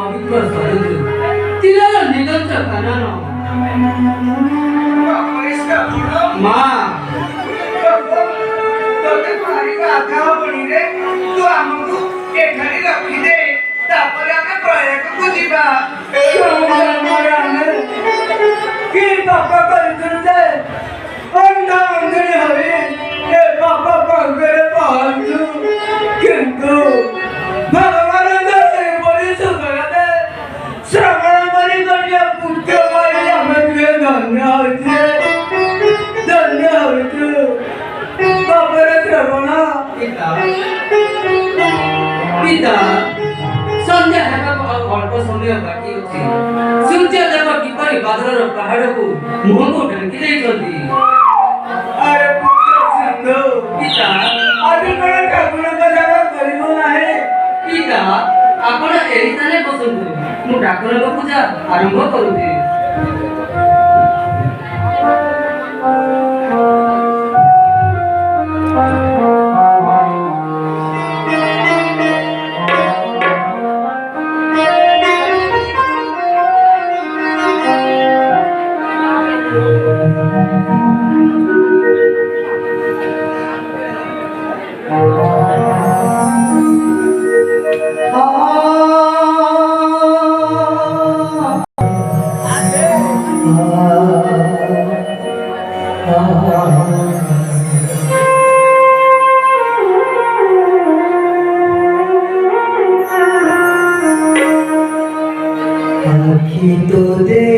ପବିତ୍ର ସରୁଛୁ ତୀରର ନିଦଞ୍ଚ କାନନ ମା ତୋତେ ମାରିବା ଆଶା ହବଣି ରେ ତୁ ଆମକୁ ଏଠାରେ ରଖିଦେ ତାପରେ ଆମେ ପ୍ରୟାଗକୁ ଯିବା କି ପାପ କରିଥିଲୁ ଯେ ଅନ୍ଧା ଅଞ୍ଜଳି ହୋଇ ଏ ପାପ ପଙ୍କରେ ପହଞ୍ଚୁ କିନ୍ତୁ ଭଗବାନଙ୍କ ସେହିପରି ସୁଖରେ ଶ୍ରବଣ କରି ଗୋଟିଏ ପୁତ୍ର ପାଇ ଆମେ ଟିକେ ଧନ୍ୟ ହୋଇଛୁ ବାପରେ ଶ୍ରବଣ ପିତା ପିତା ସନ୍ଧ୍ୟା ହେବାକୁ ଆଉ ଅଳ୍ପ ସମୟ ବାକି ଅଛି ସୂର୍ଯ୍ୟଦେବ କିପରି ବାଦଲର ପାହାଡ଼କୁ ମୁହଁକୁ ଢାଙ୍କି ଦେଇଛନ୍ତି ଆରେ ପୁତ୍ର ସିନ୍ଧୁ ପିତା ଆଜି କଣ ଠାକୁରଙ୍କ ସେବା କରିବୁ ନାହିଁ ପିତା ଆପଣ ଏହି ସ୍ଥାନରେ ବସନ୍ତୁ ମୁଁ ଠାକୁରଙ୍କ ପୂଜା ଆରମ୍ଭ କରୁଛି আখি তো দে